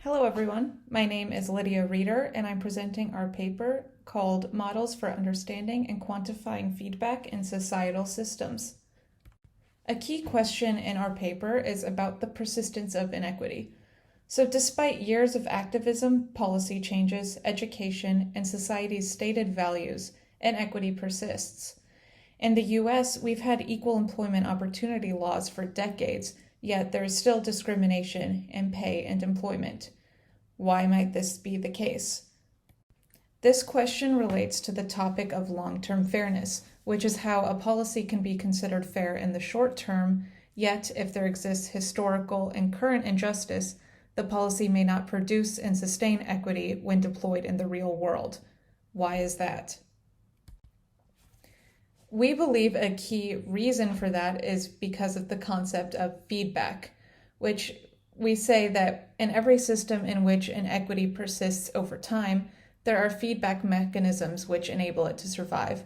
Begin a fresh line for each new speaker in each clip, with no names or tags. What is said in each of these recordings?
Hello everyone, my name is Lydia Reeder and I'm presenting our paper called Models for Understanding and Quantifying Feedback in Societal Systems. A key question in our paper is about the persistence of inequity. So despite years of activism, policy changes, education, and society's stated values, inequity persists. In the US, we've had equal employment opportunity laws for decades, yet there is still discrimination in pay and employment. Why might this be the case? This question relates to the topic of long-term fairness, which is how a policy can be considered fair in the short term, yet if there exists historical and current injustice, the policy may not produce and sustain equity when deployed in the real world. Why is that? We believe a key reason for that is because of the concept of feedback, which we say that in every system in which inequity persists over time, there are feedback mechanisms which enable it to survive.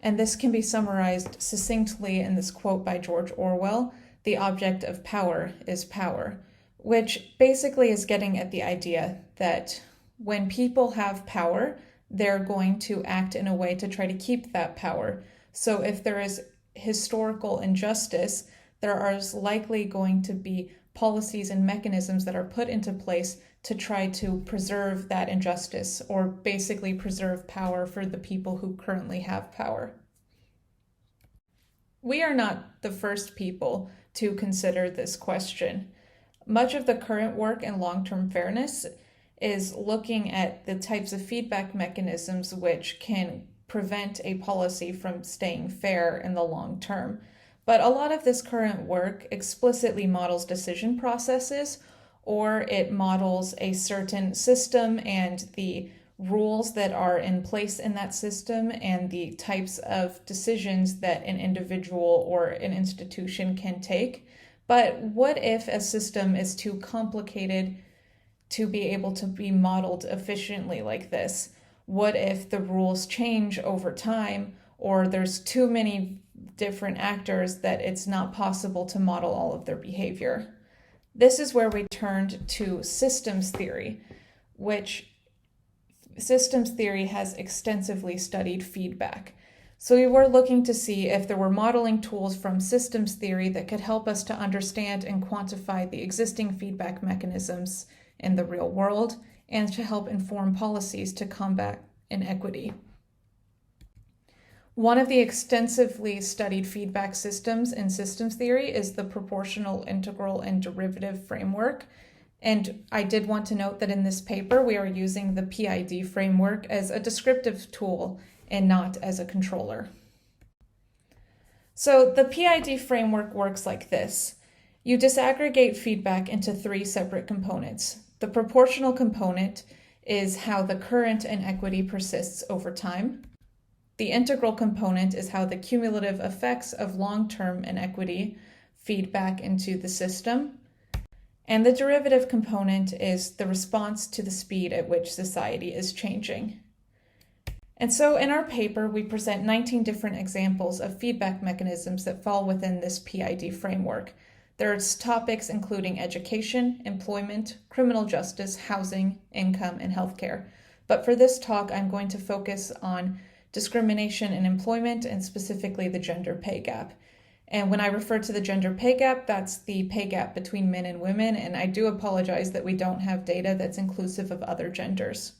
And this can be summarized succinctly in this quote by George Orwell, "The object of power is power," which basically is getting at the idea that when people have power, they're going to act in a way to try to keep that power. So if there is historical injustice, there are likely going to be policies and mechanisms that are put into place to try to preserve that injustice or basically preserve power for the people who currently have power. We are not the first people to consider this question. Much of the current work in long-term fairness is looking at the types of feedback mechanisms which can prevent a policy from staying fair in the long term. But a lot of this current work explicitly models decision processes, or it models a certain system and the rules that are in place in that system and the types of decisions that an individual or an institution can take. But what if a system is too complicated to be able to be modeled efficiently like this? What if the rules change over time, or there's too many different actors that it's not possible to model all of their behavior? This is where we turned to systems theory, which systems theory has extensively studied feedback. So we were looking to see if there were modeling tools from systems theory that could help us to understand and quantify the existing feedback mechanisms in the real world and to help inform policies to combat inequity. One of the extensively studied feedback systems in systems theory is the proportional, integral, and derivative framework. And I did want to note that in this paper, we are using the PID framework as a descriptive tool and not as a controller. So the PID framework works like this. You disaggregate feedback into three separate components. The proportional component is how the current inequity persists over time. The integral component is how the cumulative effects of long-term inequity feed back into the system. And the derivative component is the response to the speed at which society is changing. And so in our paper, we present 19 different examples of feedback mechanisms that fall within this PID framework. There's topics including education, employment, criminal justice, housing, income, and healthcare. But for this talk, I'm going to focus on discrimination in employment and specifically the gender pay gap. And when I refer to the gender pay gap, that's the pay gap between men and women. And I do apologize that we don't have data that's inclusive of other genders.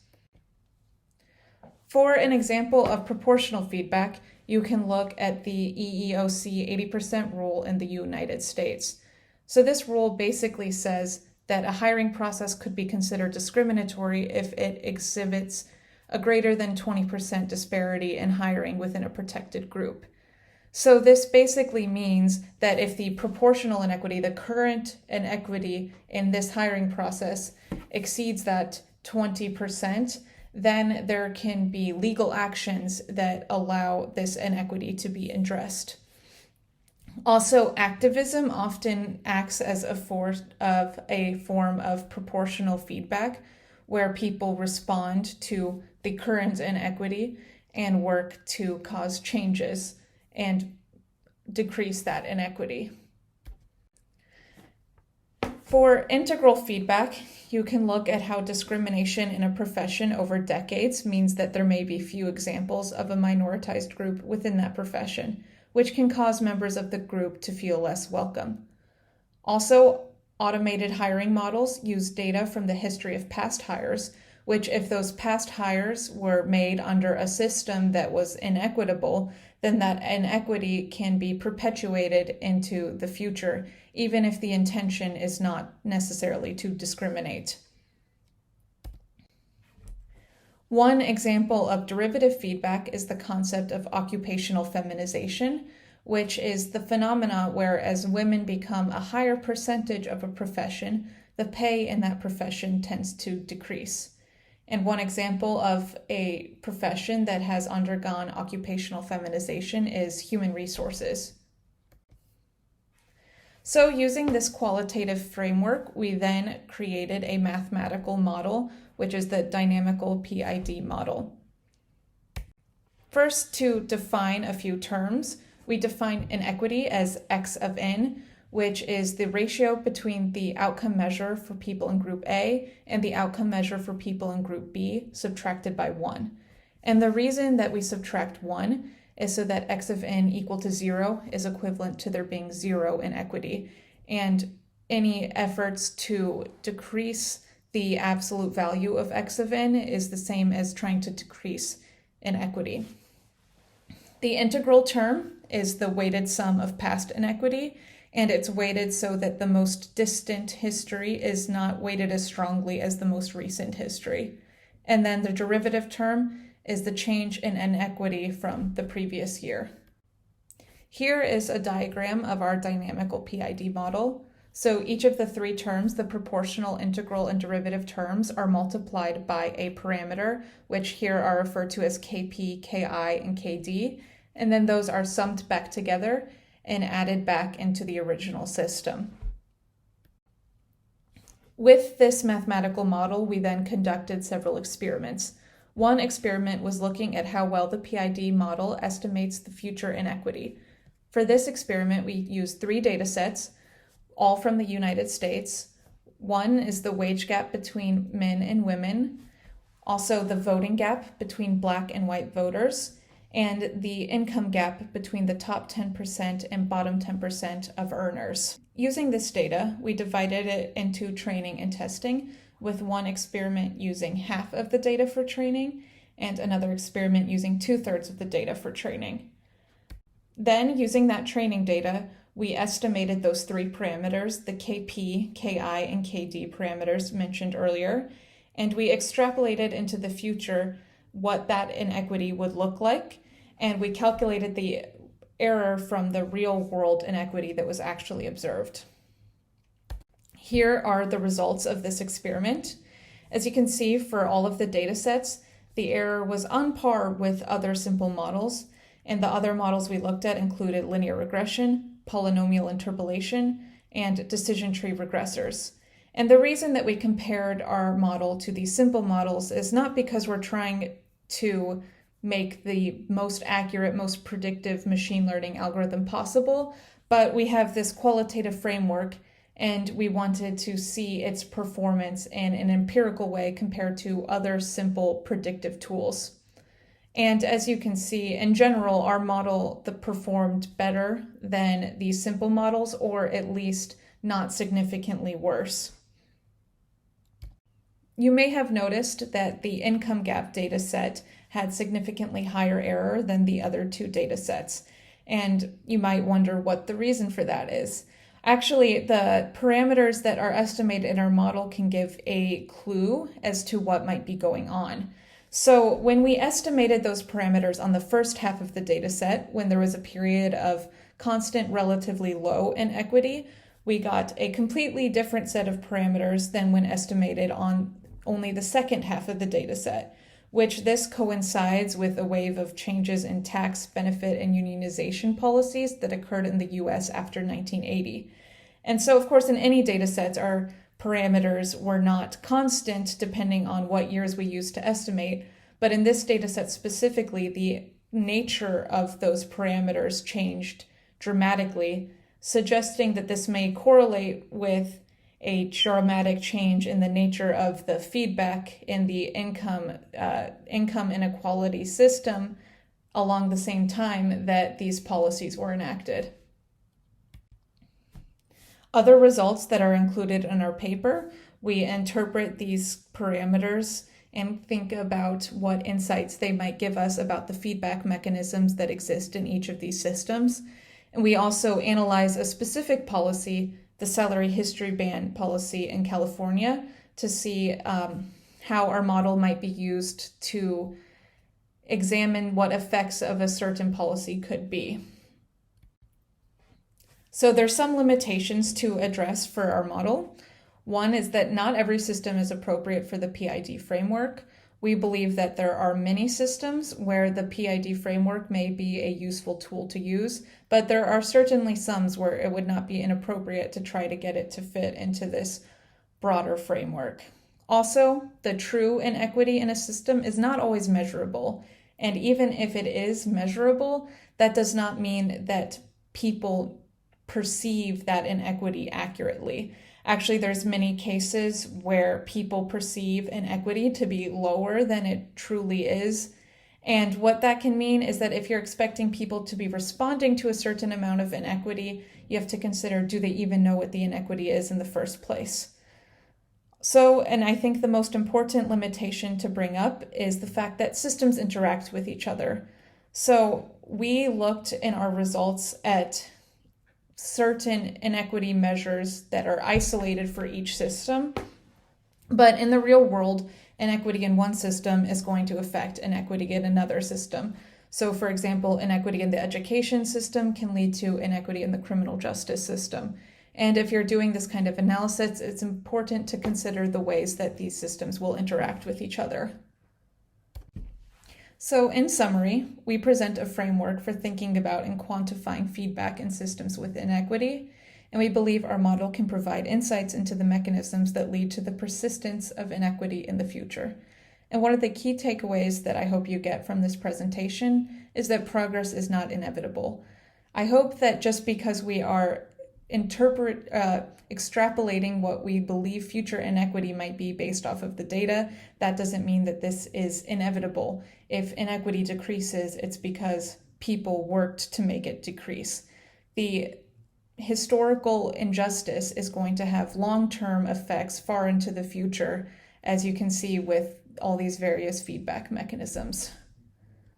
For an example of proportional feedback, you can look at the EEOC 80% rule in the United States. So this rule basically says that a hiring process could be considered discriminatory if it exhibits a greater than 20% disparity in hiring within a protected group. So this basically means that if the proportional inequity, the current inequity in this hiring process exceeds that 20%, then there can be legal actions that allow this inequity to be addressed. Also, activism often acts as a form of proportional feedback, where people respond to the current inequity and work to cause changes and decrease that inequity. For integral feedback, you can look at how discrimination in a profession over decades means that there may be few examples of a minoritized group within that profession, which can cause members of the group to feel less welcome. Also, automated hiring models use data from the history of past hires, which if those past hires were made under a system that was inequitable, then that inequity can be perpetuated into the future, even if the intention is not necessarily to discriminate. One example of derivative feedback is the concept of occupational feminization, which is the phenomena where as women become a higher percentage of a profession, the pay in that profession tends to decrease. And one example of a profession that has undergone occupational feminization is human resources. So using this qualitative framework, we then created a mathematical model, which is the dynamical PID model. First, to define a few terms, we define inequity as X of n, which is the ratio between the outcome measure for people in group A and the outcome measure for people in group B subtracted by 1. And the reason that we subtract 1 is so that X of n equal to 0 is equivalent to there being 0 inequity. And any efforts to decrease the absolute value of X of n is the same as trying to decrease inequity. The integral term is the weighted sum of past inequity, and it's weighted so that the most distant history is not weighted as strongly as the most recent history. And then the derivative term is the change in inequity from the previous year. Here is a diagram of our dynamical PID model. So each of the three terms, the proportional, integral, and derivative terms, are multiplied by a parameter, which here are referred to as Kp, Ki, and Kd. And then those are summed back together and added back into the original system. With this mathematical model, we then conducted several experiments. One experiment was looking at how well the PID model estimates the future inequity. For this experiment, we used 3 data sets, all from the United States. One is the wage gap between men and women, also the voting gap between Black and white voters, and the income gap between the top 10% and bottom 10% of earners. Using this data, we divided it into training and testing, with one experiment using half of the data for training and another experiment using 2/3 of the data for training. Then, using that training data, we estimated those 3 parameters, the Kp, Ki, and Kd parameters mentioned earlier, and we extrapolated into the future what that inequity would look like, and we calculated the error from the real world inequity that was actually observed. Here are the results of this experiment. As you can see, for all of the data sets, the error was on par with other simple models, and the other models we looked at included linear regression, polynomial interpolation, and decision tree regressors. And the reason that we compared our model to these simple models is not because we're trying to make the most accurate, most predictive machine learning algorithm possible, but we have this qualitative framework and we wanted to see its performance in an empirical way compared to other simple predictive tools. And as you can see, in general, our model performed better than these simple models, or at least not significantly worse. You may have noticed that the income gap data set had significantly higher error than the other 2 data sets, and you might wonder what the reason for that is. Actually, the parameters that are estimated in our model can give a clue as to what might be going on. So when we estimated those parameters on the first half of the data set, when there was a period of constant relatively low inequity, we got a completely different set of parameters than when estimated on only the second half of the data set, which this coincides with a wave of changes in tax, benefit, and unionization policies that occurred in the US after 1980. And so, of course, in any data sets, our parameters were not constant depending on what years we used to estimate, but in this data set specifically, the nature of those parameters changed dramatically, suggesting that this may correlate with a dramatic change in the nature of the feedback in the income inequality system along the same time that these policies were enacted. Other results that are included in our paper, we interpret these parameters and think about what insights they might give us about the feedback mechanisms that exist in each of these systems. And we also analyze a specific policy, the salary history ban policy in California, to see how our model might be used to examine what effects of a certain policy could be. So there's some limitations to address for our model. One is that not every system is appropriate for the PID framework. We believe that there are many systems where the PID framework may be a useful tool to use, but there are certainly some where it would not be inappropriate to try to get it to fit into this broader framework. Also, the true inequity in a system is not always measurable. And even if it is measurable, that does not mean that people perceive that inequity accurately. Actually, there's many cases where people perceive inequity to be lower than it truly is. And what that can mean is that if you're expecting people to be responding to a certain amount of inequity, you have to consider, do they even know what the inequity is in the first place? So, and I think the most important limitation to bring up is the fact that systems interact with each other. So we looked in our results at certain inequity measures that are isolated for each system, but in the real world, inequity in one system is going to affect inequity in another system. So for example, inequity in the education system can lead to inequity in the criminal justice system. And if you're doing this kind of analysis, it's important to consider the ways that these systems will interact with each other. So in summary, we present a framework for thinking about and quantifying feedback in systems with inequity, and we believe our model can provide insights into the mechanisms that lead to the persistence of inequity in the future. And one of the key takeaways that I hope you get from this presentation is that progress is not inevitable. I hope that just because we are extrapolating what we believe future inequity might be based off of the data, that doesn't mean that this is inevitable. If inequity decreases, it's because people worked to make it decrease. The historical injustice is going to have long-term effects far into the future, as you can see with all these various feedback mechanisms.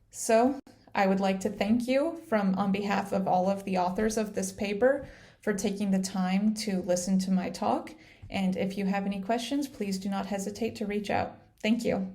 So I would like to thank you on behalf of all of the authors of this paper for taking the time to listen to my talk. And if you have any questions, please do not hesitate to reach out. Thank you.